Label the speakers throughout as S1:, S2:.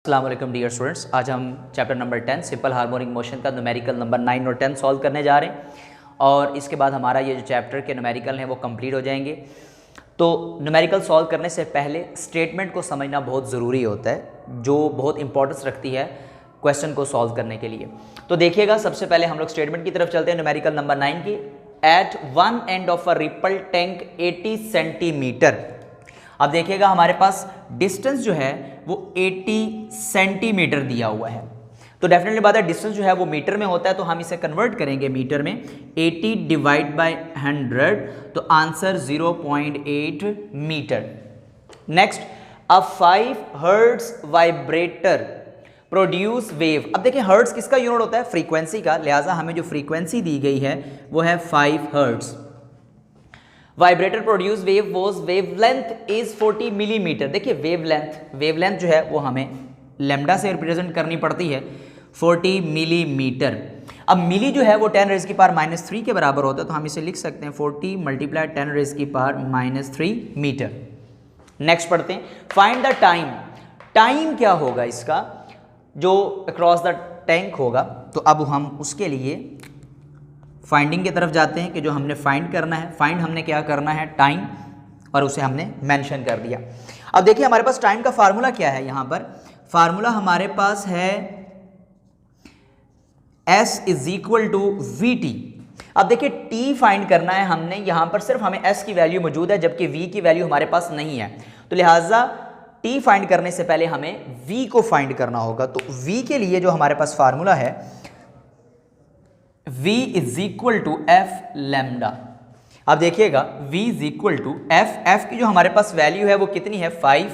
S1: अस्सलाम वालेकुम dear students, आज हम chapter number 10 simple harmonic motion का न्यूमेरिकल नंबर 9 और 10 सॉल्व करने जा रहे हैं और इसके बाद हमारा ये जो चैप्टर के न्यूमेरिकल हैं वो कंप्लीट हो जाएंगे। तो न्यूमेरिकल सॉल्व करने से पहले स्टेटमेंट को समझना बहुत ज़रूरी होता है, जो बहुत इंपॉर्टेंस रखती है क्वेश्चन को सॉल्व करने के लिए। तो देखिएगा, सबसे पहले हम लोग स्टेटमेंट की तरफ चलते हैं न्यूमेरिकल नंबर 9 की। At one end of a ripple tank 80 centimetre. अब देखिएगा हमारे पास डिस्टेंस जो है वो 80 सेंटीमीटर दिया हुआ है, तो डेफिनेटली बात है डिस्टेंस जो है वो मीटर में होता है, तो हम इसे कन्वर्ट करेंगे मीटर में। 80 डिवाइड बाय 100 तो आंसर 0.8 मीटर। नेक्स्ट, अ 5 हर्ट्ज वाइब्रेटर प्रोड्यूस वेव। अब देखिए हर्ट्ज किसका यूनिट होता है? फ्रीक्वेंसी का, लिहाजा हमें जो फ्रीक्वेंसी दी गई है वो है 5 hertz. Vibrator produce wave was wavelength is 40 millimetre. देखिए वेवलेंथ जो है वो हमें लैम्डा से रिप्रेजेंट करनी पड़ती है, 40 मिलीमीटर। अब मिली जो है वो 10 रेज़ की पावर -3 के बराबर होता है, तो हम इसे लिख सकते हैं 40 मल्टीप्लाई 10 रेज़ की पावर -3 मीटर। नेक्स्ट पढ़ते हैं, फाइंड द टाइम। टाइम क्या होगा इसका जो अक्रॉस द टैंक होगा? तो अब हम उसके लिए फाइंडिंग की तरफ जाते हैं कि जो हमने फाइंड करना है। फाइंड हमने क्या करना है? टाइम, और उसे हमने मेंशन कर दिया। अब देखिए हमारे पास टाइम का फार्मूला क्या है। यहाँ पर फार्मूला हमारे पास है S is equal to VT। अब देखिए T फाइंड करना है हमने, यहाँ पर सिर्फ हमें S की वैल्यू मौजूद है जबकि V की वैल्यू हमारे पास नहीं है, तो लिहाजा T फाइंड करने से पहले हमें V को फाइंड करना होगा। तो V के लिए जो हमारे पास फार्मूला है V is equal to F lambda. अब देखिएगा V is equal to F की जो हमारे पास वैल्यू है वो कितनी है? 5,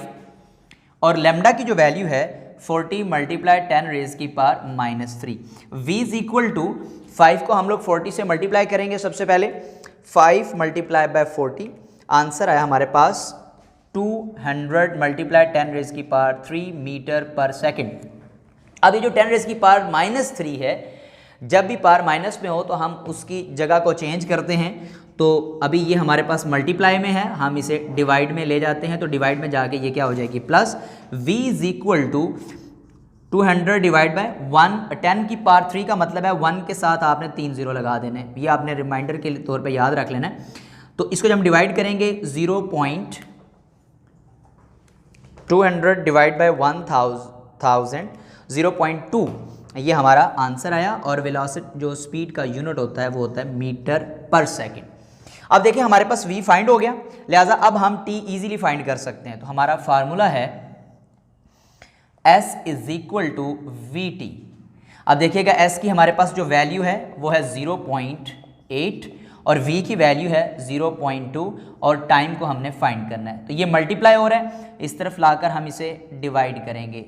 S1: और लैम्डा की जो वैल्यू है 40 मल्टीप्लाई 10 रेज़ की power -3। V is equal to 5 को हम लोग 40 से मल्टीप्लाई करेंगे। सबसे पहले 5 मल्टीप्लाई बाय 40, आंसर आया हमारे पास 200 मल्टीप्लाई 10 रेज़ की पावर 3 मीटर पर सेकेंड। अब ये जो 10 रेज़ की पावर -3 है, जब भी पावर माइनस में हो तो हम उसकी जगह को चेंज करते हैं। तो अभी ये हमारे पास मल्टीप्लाई में है, हम इसे डिवाइड में ले जाते हैं, तो डिवाइड में जाके ये क्या हो जाएगी? Plus. V is equal to 200 divide by 1, 10 की पावर 3 का मतलब है 1 के साथ आपने 3 0 लगा देने, ये आपने रिमाइंडर के तौर पे याद रख लेना है। तो इसको जब हम डिवाइड करेंगे 0.200 डिवाइड बाय 1000 0.2, ये हमारा आंसर आया। और वेलोसिटी जो स्पीड का यूनिट होता है वो होता है मीटर पर सेकेंड। अब देखिए हमारे पास V फाइंड हो गया, लिहाजा अब हम T इजीली फाइंड कर सकते हैं। तो हमारा फार्मूला है S is equal to VT। अब देखिएगा S की हमारे पास जो वैल्यू है वो है 0.8 और V की वैल्यू है 0.2 और टाइम को हमने फाइंड करना है। तो ये मल्टीप्लाई हो रहा है, इस तरफ लाकर हम इसे डिवाइड करेंगे,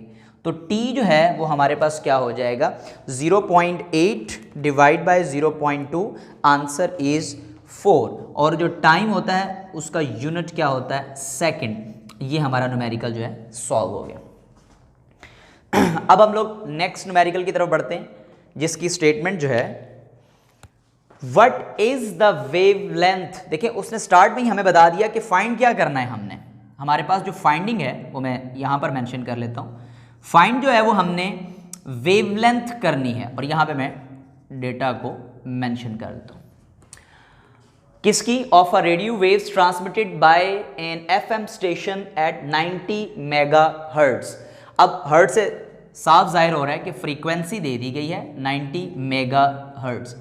S1: तो T जो है वो हमारे पास क्या हो जाएगा? 0.8 डिवाइड बाय 0.2, आंसर इज 4। और जो टाइम होता है उसका यूनिट क्या होता है? सेकंड। ये हमारा न्यूमेरिकल जो है सॉल्व हो गया। अब हम लोग नेक्स्ट न्यूमेरिकल की तरफ बढ़ते हैं, जिसकी स्टेटमेंट जो है व्हाट इज द वेवलेंथ। देखिए उसने स्टार्ट में ही हमें बता दिया कि फाइंड क्या करना है हमने। हमारे पास जो फाइंडिंग है वो मैं यहां पर मेंशन कर लेता हूं। फाइंड जो है वो हमने वेवलेंथ करनी है, और यहां पे मैं डेटा को मेंशन कर देता हूं। किसकी? Of a radio waves transmitted by an FM station at 90 megahertz. अब हर्ट्ज से साफ जाहिर हो रहा है कि फ्रीक्वेंसी दे दी गई है 90 मेगाहर्ट्ज।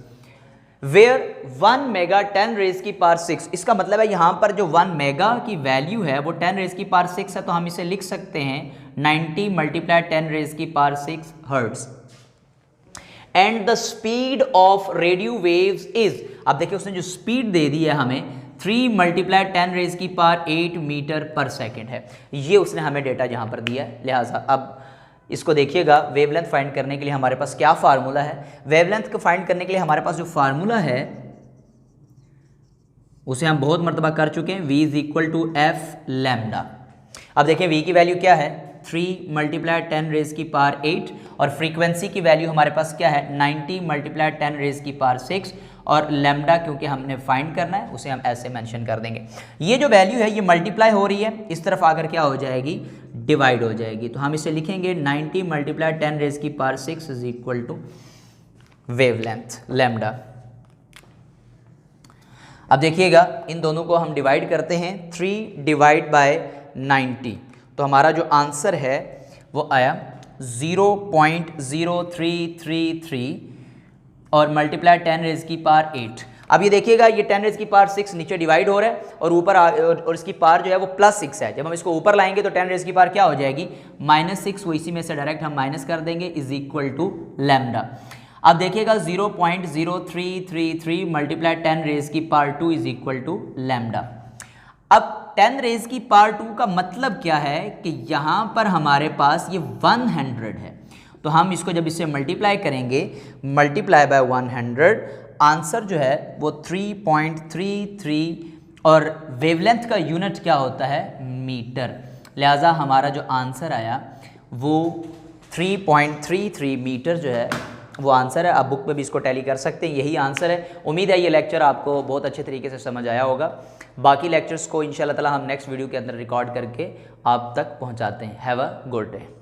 S1: वेयर 1 मेगा 10 रेज़ की पावर 6। इसका मतलब है यहाँ पर जो 1 मेगा की वैल्यू है वो 10 रेज़ की पावर 6 है, तो हम इसे लिख सकते हैं 90 मल्टीप्लाई 10 रेज़ की power 6 hertz. And the speed of radio waves is. अब देखिए उसने जो स्पीड दे दी है हमें 3 मल्टीप्लाई 10 रेज़ की पावर 8 मीटर पर सेकेंड है। ये उसने हमें डेटा यहाँ पर दिया है, लिहाजा अब इसको देखिएगा। वेवलेंथ फाइंड करने के लिए हमारे पास क्या फार्मूला है? वेवलेंथ को फाइंड करने के लिए हमारे पास जो फार्मूला है उसे हम बहुत मर्तबा कर चुके हैं, V is equal to F lambda. अब देखिए V की वैल्यू क्या है? 3 मल्टीप्लाई 10 रेज़ की पावर 8, और फ्रीक्वेंसी की वैल्यू हमारे पास क्या है? 90 मल्टीप्लाई 10 रेज़ की पावर 6, और लैम्डा क्योंकि हमने फाइंड करना है उसे हम ऐसे मेंशन कर देंगे। ये जो वैल्यू है ये मल्टीप्लाई हो रही है, इस तरफ आकर क्या हो जाएगी? डिवाइड हो जाएगी। तो हम इसे लिखेंगे 90 मल्टीप्लाई 10 रेज़ की power 6 is equal to wavelength lambda. अब देखिएगा इन दोनों को हम डिवाइड करते हैं, 3 डिवाइड बाय 90, तो हमारा जो आंसर है वो आया 0.0333 और मल्टीप्लाई 10 रेज़ की पावर 8। अब ये देखिएगा ये 10 रेज़ की पावर 6 नीचे डिवाइड हो रहा है और ऊपर और इसकी पावर जो है वो +6 है। जब हम इसको ऊपर लाएंगे तो 10 रेज़ की पावर क्या हो जाएगी -6, वो इसी में से डायरेक्ट हम माइनस कर देंगे, इज इक्वल टू लैम्डा। अब देखिएगा 0.0333 मल्टीप्लाई 10 रेज़ की power 2 is equal to lambda. अब 10 रेज़ की पावर 2 का मतलब क्या है कि यहाँ पर हमारे पास ये 100 है, तो हम इसको जब इससे मल्टीप्लाई करेंगे, मल्टीप्लाई बाय 100, आंसर जो है वो 3.33 और वेवलेंथ का यूनिट क्या होता है मीटर, लिहाजा हमारा जो आंसर आया वो 3.33 मीटर जो है वो आंसर है। आप बुक में भी इसको टैली कर सकते हैं, यही आंसर है। उम्मीद है ये लेक्चर आपको बहुत अच्छे तरीके से समझ आया होगा। बाकी लेक्चर्स को इंशाल्लाह ताला हम नेक्स्ट वीडियो के अंदर रिकॉर्ड करके आप तक पहुंचाते हैं। Have a good day.